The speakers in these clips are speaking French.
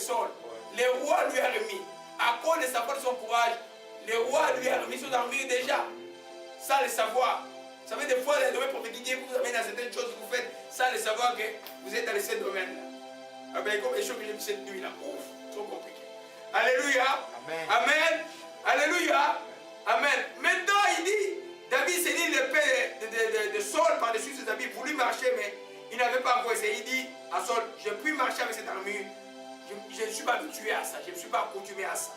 Saul. Le roi lui a remis. À cause de sa force et son courage, le roi lui a remis son armure déjà. Sans le savoir. Vous savez, des fois, les domaines prophétiques vous amènent à certaines choses que vous faites sans le savoir que vous êtes dans ces domaines-là. Ah ben, comme les choses que j'ai vues cette nuit-là. Ouf, trop compliqué. Alléluia. Amen. Amen. Alléluia. Amen. Maintenant, il dit, David s'est dit l'épée de Saul par-dessus ses habits, voulu marcher, mais il n'avait pas encore essayé. Il dit à Saul, je puis marcher avec cette armure. Je ne suis pas habitué à ça, je ne suis pas accoutumé à ça.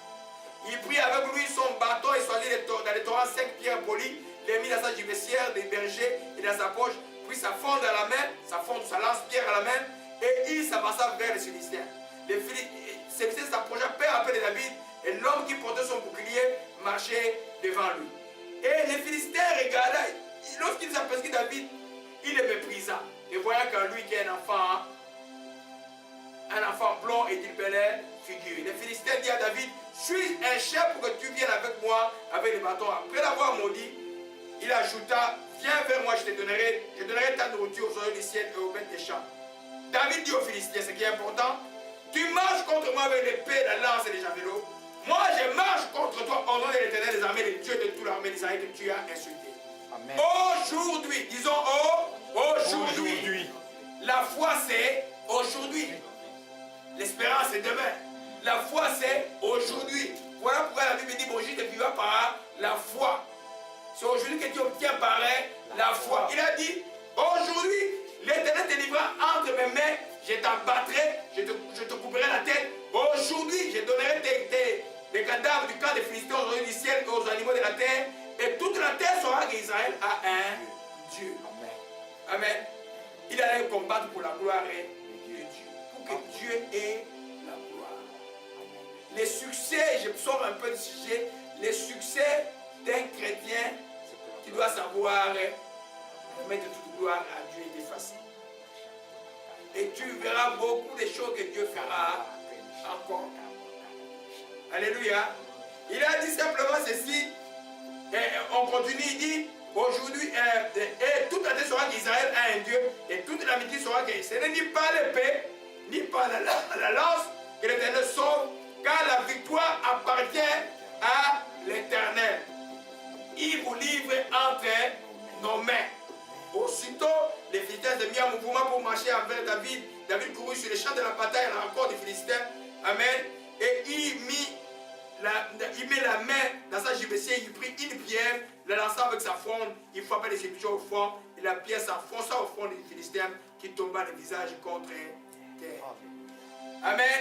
Il prit avec lui son bâton et choisit dans les torrents 5 pierres polies, les mit dans sa gibecière des bergers et dans sa poche, puis sa fente à la main, sa lance-pierre à la main, et il s'avança vers les Philistins. Les Philistins s'approcha peu à peu de David, et l'homme qui portait son bouclier marchait devant lui. Et les Philistins regardaient, lorsqu'ils aperçurent David, il le méprisa. Et voyant qu'en lui qui est un enfant blond et d'une belle figure. Les Philistins disent à David, suis un chef pour que tu viennes avec moi avec le bâton. Après l'avoir maudit, il ajouta, viens vers moi, je donnerai ta nourriture aux oiseaux du ciel et aux bêtes des champs. David dit aux Philistins, ce qui est important, tu marches contre moi avec l'épée, la lance et les javelots. Moi, je marche contre toi au nom de l'Éternel des armées, le Dieu de toute l'armée d'Israël que tu as insulté. Amen. Aujourd'hui, disons aujourd'hui. La foi c'est aujourd'hui. L'espérance c'est demain. La foi c'est aujourd'hui. Voilà pourquoi la Bible dit, mon juste vivra par la foi. C'est aujourd'hui que tu obtiens par la foi. Il a dit, aujourd'hui, l'Éternel te livrera entre mes mains, je t'abattrai, je te couperai la tête. Aujourd'hui, je donnerai des cadavres du camp des Philistins aux oiseaux du ciel et aux animaux de la terre. Et toute la terre saura qu'Israël a un Dieu. Amen. Amen. Il allait combattre pour la gloire de Dieu. Pour que Dieu ait la gloire. Amen. Les succès, je sors un peu du sujet, les succès d'un chrétien qui doit savoir mettre toute gloire à Dieu est effacé. Et tu verras beaucoup de choses que Dieu fera encore. Alléluia. Il a dit simplement ceci. Et on continue, il dit aujourd'hui, et toute la terre saura qu'Israël a un Dieu, et toute l'amitié saura que ce n'est ni par l'épée, ni par la lance que l'Éternel sauve, car la victoire appartient à l'Éternel. Il vous livre entre nos mains. Aussitôt, les Philistins se mirent en mouvement pour marcher envers David. David courut sur les champs de la bataille à la rencontre des Philistins. Amen. Et il met la main dans sa gibecière, il prit une pierre, la lança avec sa fronde, il frappa les Égyptiens au front, et la pierre s'enfonça au front des Philistins qui tomba le visage contre terre. Amen.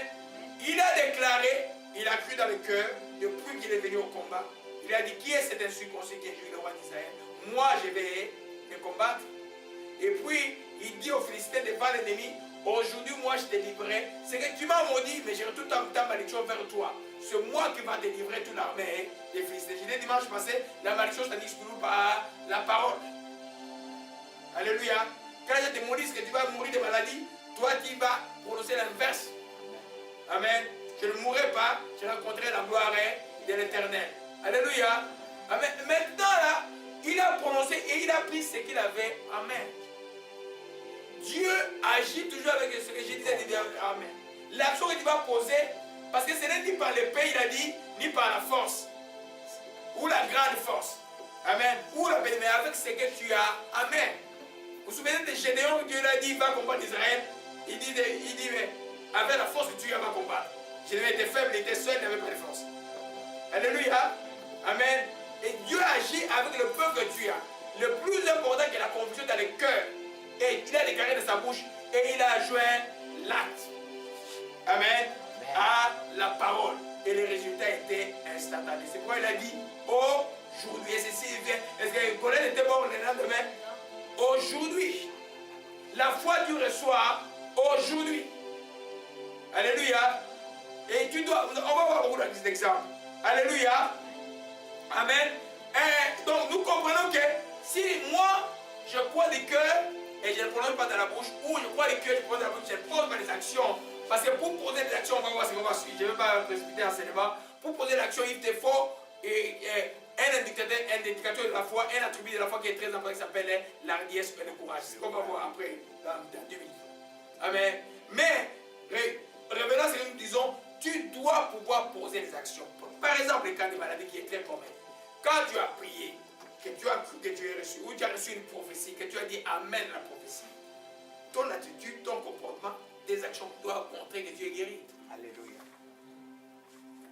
Il a déclaré, il a cru dans le cœur, depuis qu'il est venu au combat, il a dit, qui est cet incirconcis qui est le roi d'Israël? Moi, je vais le combattre. Et puis, il dit aux Philistins devant l'ennemi, aujourd'hui, moi, je te livrerai. C'est que tu m'as maudit, mais je retourne ta malédiction vers toi. C'est moi qui va te livrer toute l'armée des Philistins. Je l'ai dimanche passé, la malédiction s'exclut par la parole. Alléluia. Quand je te maudis que tu vas mourir de maladie, toi tu vas prononcer l'inverse. Amen. Je ne mourrai pas, je rencontrerai la gloire de l'Éternel. Alléluia. Amen. Maintenant là, il a prononcé et il a pris ce qu'il avait. Amen. Dieu agit toujours avec ce que je disais. Amen. L'action que tu vas poser, parce que ce n'est ni par l'épée, il a dit, ni par la force. Ou la grande force. Amen. Ou la bénédiction, mais avec ce que tu as. Amen. Vous vous souvenez de Gédéon, Dieu l'a dit, il va combattre Israël. Il dit, mais avec la force que tu as, va combattre. Gédéon était faible, il était seul, il n'avait pas de force. Alléluia. Amen. Et Dieu agit avec le peu que tu as. Le plus important que la conviction dans le cœur. Et il a déclaré de sa bouche et il a joint l'acte. Amen. À la parole. Et les résultats étaient instantanés. C'est pourquoi il a dit aujourd'hui. Et ceci vient. Est-ce que Colin était mort le lendemain? Aujourd'hui. La foi tu reçois aujourd'hui. Alléluia. Et tu dois. On va voir beaucoup d'exemples. Alléluia. Amen. Et donc nous comprenons que si moi je crois du cœur et je ne prononce pas dans la bouche, ou je crois du cœur, je prononce dans la bouche, je pose pas des actions. Parce que pour poser des actions, on va voir ce qu'on va suivre. Je ne vais pas précipiter enseignement. Pour poser l'action, il te faut un indicateur de la foi, un attribut de la foi qui est très important qui s'appelle l'ardiesse et le courage. C'est ce qu'on va voir après, dans 2 minutes. Amen. Mais, revenons à ce que nous disons, tu dois pouvoir poser des actions. Par exemple, le cas de maladie qui est très commun. Quand tu as prié, que tu as cru que tu as reçu, ou tu as reçu une prophétie, que tu as dit Amen à la prophétie, ton attitude, ton comportement, tes actions doivent montrer que tu es guéri. Alléluia.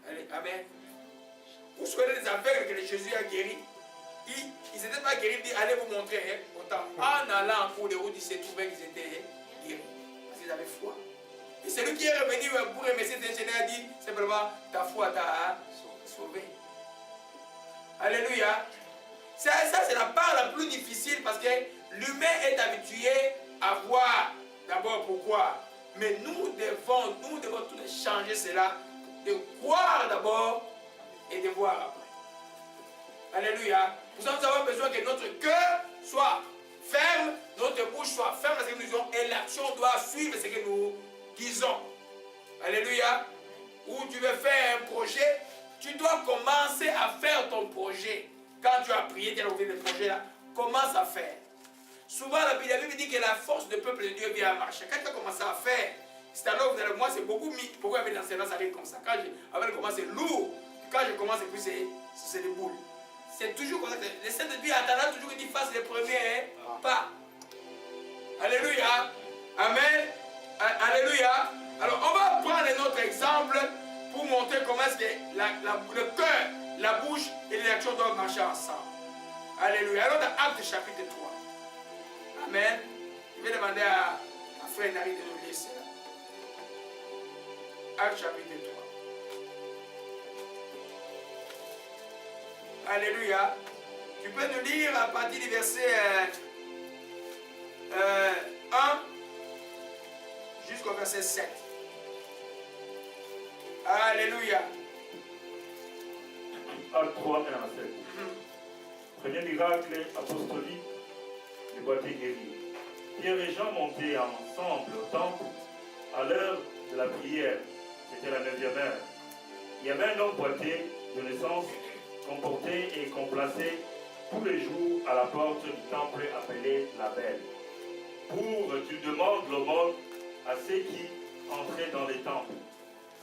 Allez, Amen. Vous souhaitez des aveugles que Jésus a guéris. Ils n'étaient pas guéris, il dit allez vous montrer. Hein, autant. En allant en cours de route, il s'est trouvé qu'ils étaient guéris. Parce qu'ils avaient foi. Et celui qui est revenu pour remercier cet ingénieur a dit simplement ta foi t'a sauvé. Alléluia. Ça c'est la part la plus difficile parce que l'humain est habitué à voir d'abord pourquoi. Mais nous devons tout changer cela, de croire d'abord et de voir après. Alléluia. Nous avons besoin que notre cœur soit ferme, notre bouche soit ferme dans ce que nous disons et l'action doit suivre ce que nous disons. Alléluia. Ou tu veux faire un projet, tu dois commencer à faire ton projet. Quand tu as prié, tu as ouvert le projet là, commence à faire. Souvent la Bible dit que la force du peuple de Dieu vient à marcher. Quand tu as commencé à faire, c'est alors que moi c'est beaucoup mis. Pourquoi avec l'enseignement ça arrive comme ça? Quand avec le commence c'est lourd. Quand je commence et puis c'est des boules. C'est toujours comme ça. Le Saint-Esprit attendra toujours qu'il fasse les premiers pas. Alléluia. Amen. Alléluia. Alors on va prendre un autre exemple pour montrer comment est-ce que le cœur, la bouche et les actions doivent marcher ensemble. Alléluia. Alors dans Actes chapitre 3. Amen. Je vais demander à frère Nari de nous lire cela. Actes chapitre 3. Alléluia. Tu peux nous lire à partir du verset 1 jusqu'au verset 7. Alléluia. Acte 3, 1 à 7. Premier miracle apostolique, le boiteux guéri. Pierre et Jean montaient ensemble au temple à l'heure de la prière. C'était la 9e heure. Il y avait un homme boiteux de naissance qu'on portait et qu'on plaçait tous les jours à la porte du temple appelé la Belle, pour tu demandes l'aumône à ceux qui entraient dans les temples.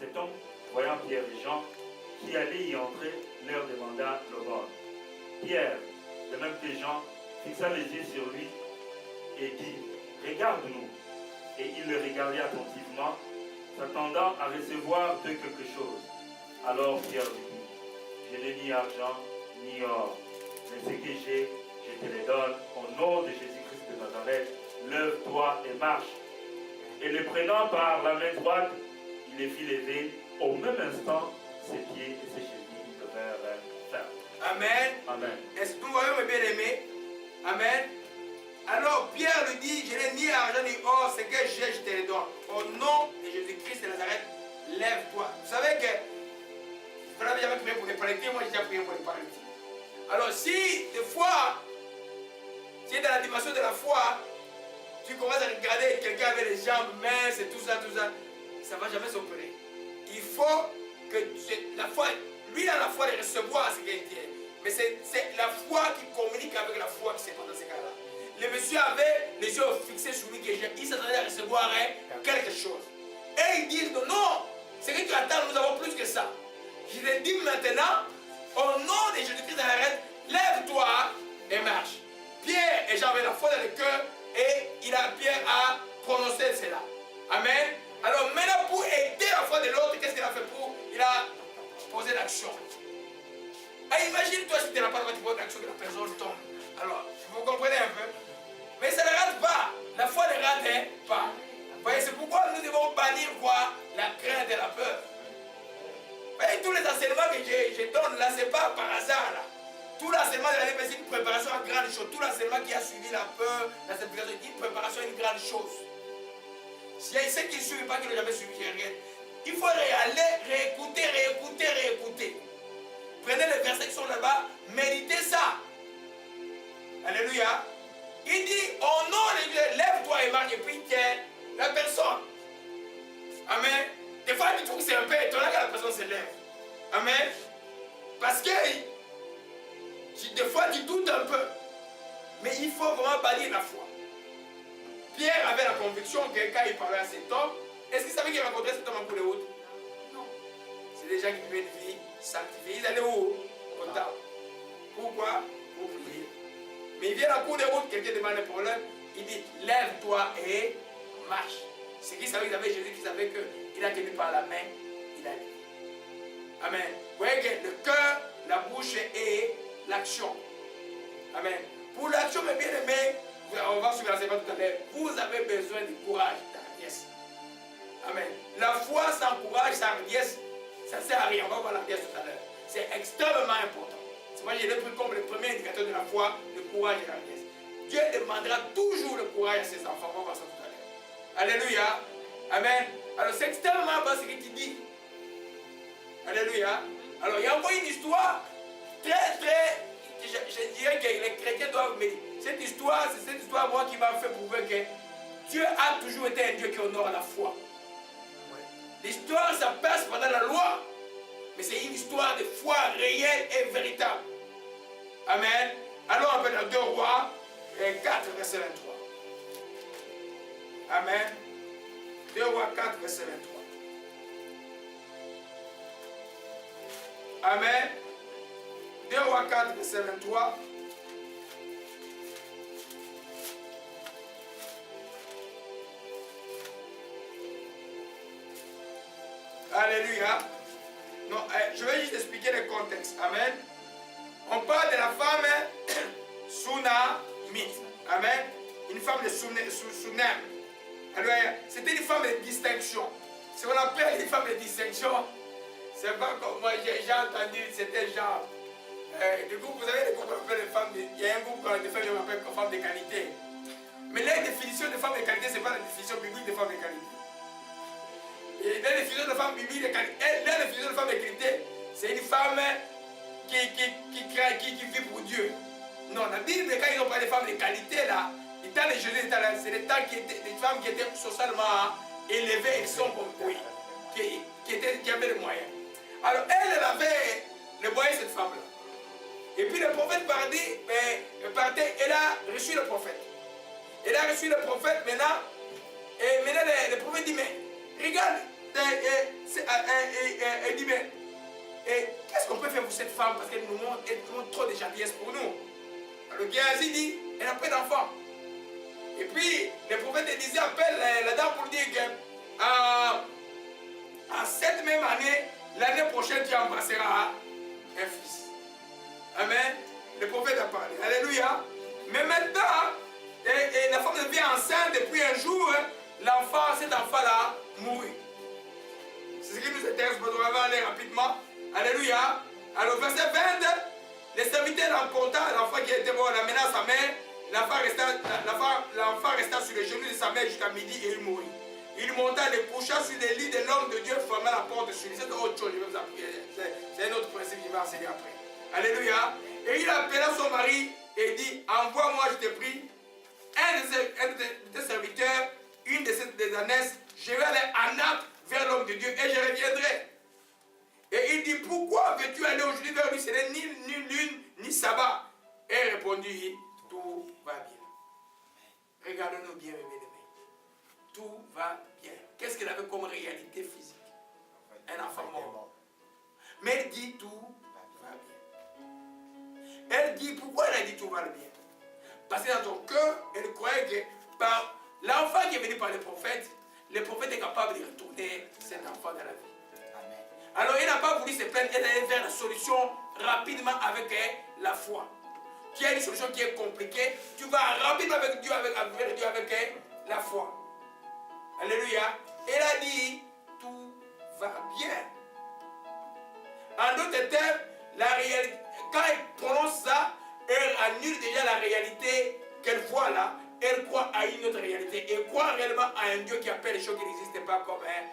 Cet homme, voyant Pierre et Jean qui allaient y entrer, leur demanda l'aumône. Pierre, de même que Jean, fixa les yeux sur lui et dit, regarde-nous. Et il le regardait attentivement, s'attendant à recevoir de quelque chose. Alors Pierre lui dit, je n'ai ni argent ni or, mais ce que j'ai, je te le donne. Au nom de Jésus-Christ de Nazareth, lève-toi et marche. Et le prenant par la main droite, il les fit lever. Au même instant, ses pieds et ses chevilles devinrent fermes. Amen. Amen. Est-ce que nous voyons mes bien-aimés? Amen. Alors Pierre lui dit, je n'ai ni argent ni or, ce que j'ai, je te le donne. Au nom de Jésus-Christ de Nazareth, lève-toi. Vous savez que, vous avez jamais prié pour les paralytiques, moi j'ai déjà prié pour les paralytiques. Alors si, des fois, tu es dans la dimension de la foi, tu commences à regarder quelqu'un avec les jambes minces et tout ça, ça ne va jamais s'opérer. Il faut que la foi, lui a la foi de recevoir ce qu'il dit. Mais c'est la foi qui communique avec la foi qui se passe dans ces cas-là. Le monsieur avait les yeux fixés sur lui, il s'attendait à recevoir quelque chose. Et il dit, non, ce que tu attends, nous avons plus que ça. Je te dis maintenant, au nom de Jésus-Christ de Nazareth, lève-toi et marche. Pierre et Jean avaient la foi dans le cœur et Pierre a prononcé cela. Amen. Alors maintenant, pour aider la foi de l'autre, qu'est-ce qu'il a fait pour? Il a posé l'action. Imagine-toi si tu n'as pas tu poses l'action que la personne tombe. Alors, vous comprenez un peu? Mais ça ne rate pas. La foi ne rate pas. Vous voyez, c'est pourquoi nous devons bannir quoi? La crainte et la peur. Vous voyez, tous les enseignements que je donne là, ce n'est pas par hasard là. Tout l'enseignement de l'année, c'est une préparation à grande chose. Tout l'enseignement qui a suivi la peur, la sanctification, une préparation à une grande chose. S'il y a ceux qui ne suivent pas, qui n'ont jamais suivi, rien. Il faut aller réécouter. Prenez les versets qui sont là-bas, méditez ça. Alléluia. Il dit, au nom de Dieu, lève-toi et marche, et puis tiens la personne. Amen. Des fois, tu trouves que c'est un peu étonnant que la personne se lève. Amen. Parce que des fois, tu doutes un peu. Mais il faut vraiment bannir la foi. Pierre avait la conviction que quand il parlait à cet homme, est-ce qu'il savait qu'il rencontrait cet homme en cours de route? Non. des gens qui vivaient une vie sanctifiée. Ils allaient où? Au temple. Pourquoi? Pour prier. Mais il vient en cours de route, quelqu'un demande un problème, il dit lève-toi et marche. Ce qu'ils savaient, ils avaient Jésus qui savait qu'il a tenu par la main, il a dit. Amen. Vous voyez que le cœur, la bouche et l'action. Amen. Pour l'action, mes bien-aimés, on va se lancer tout à l'heure, vous avez besoin de courage, d'hardiesse. Amen. La foi sans courage, sans hardiesse, ça ne sert à rien. On va voir l'hardiesse tout à l'heure. C'est extrêmement important. C'est moi, j'ai pris comme le premier indicateur de la foi, le courage et l'hardiesse. Dieu demandera toujours le courage à ses enfants. On va voir ça tout à l'heure. Alléluia. Amen. Alors, c'est extrêmement important ce que tu dis. Alléluia. Alors, il y a encore une histoire très, je dirais que les chrétiens doivent méditer. Cette histoire, c'est cette histoire, moi, qui m'a fait prouver que Dieu a toujours été un Dieu qui honore la foi. L'histoire, ça passe pendant la loi, mais c'est une histoire de foi réelle et véritable. Amen. Alors, on peut dans 2 Rois 4, verset 23. Amen. 2 Rois 4, verset 23. Amen. 2 Rois 4, verset 23. Alléluia. Non, je vais juste expliquer le contexte. Amen. On parle de la femme Sunamite. Amen. Une femme de Sunem. C'était une femme de distinction. Ce qu'on appelle une femme de distinction, c'est pas comme moi j'ai entendu, c'était genre. Du coup, vous avez des groupes qui appellent les femmes, il y a un groupe de femmes qui appelle femmes de qualité. Mais la définition de femme de qualité, ce n'est pas la définition biblique de femme de qualité. Et la définition de femme biblique de qualité, la définition de femme de qualité, c'est une femme qui vit pour Dieu. Non, la Bible, quand ils ont parlé de femmes de qualité, là, les temps de Jésus, c'est des temps qui étaient des femmes qui étaient socialement élevées et qui sont oui, qui avaient les moyens. Alors, elle avait les moyens, cette femme-là. Et puis le prophète partait, elle a reçu le prophète. Elle a reçu le prophète maintenant, et maintenant le prophète dit, mais regarde, elle dit, mais qu'est-ce qu'on peut faire pour cette femme parce qu'elle nous montre trop de gentillesse pour nous. Alors Géasi dit, elle n'a pas d'enfant. Et puis le prophète Élisée appelle la dame pour dire que en cette même année, l'année prochaine, tu embrasseras un fils. Amen. Le prophète a parlé. Alléluia. Mais maintenant, la femme devient enceinte et puis un jour, cet enfant-là mourut. C'est ce qui nous intéresse, on va aller rapidement. Alléluia. Alors, verset 20, les serviteurs l'emporta, l'enfant qui était mort, l'amena à sa mère. L'enfant resta sur les genoux de sa mère jusqu'à midi et il mourut. Il monta, le coucha sur les lits de l'homme de Dieu, ferma la porte sur lui. C'est autre chose, je vais vous apprendre. C'est un autre principe qui va enseigner après. Alléluia. Et il appela son mari et dit, envoie-moi, je te prie, un de tes serviteurs, une de ces ânesses, je vais aller à Naples vers l'homme de Dieu et je reviendrai. Et il dit, pourquoi veux-tu aller aujourd'hui vers lui? Ce n'est ni lune, ni sabbat. Et il répondit, tout va bien. Regardons-nous bien, mes amis. Tout va bien. Qu'est-ce qu'il avait comme réalité physique? Un enfant mort. Mais elle dit, tout va bien. Elle dit, pourquoi elle a dit tout va bien? Parce que dans son cœur, elle croyait que par l'enfant qui est venu par le prophète est capable de retourner cet enfant dans la vie. Amen. Alors elle n'a pas voulu se plaindre, elle allait vers la solution rapidement avec la foi. Qui a une solution qui est compliquée, tu vas rapidement avec Dieu, avec la foi. Alléluia. Elle a dit, tout va bien. En d'autres termes, la réalité, quand elle prononce ça, elle annule déjà la réalité qu'elle voit là. Elle croit à une autre réalité. Elle croit réellement à un Dieu qui appelle les choses qui n'existent pas comme un.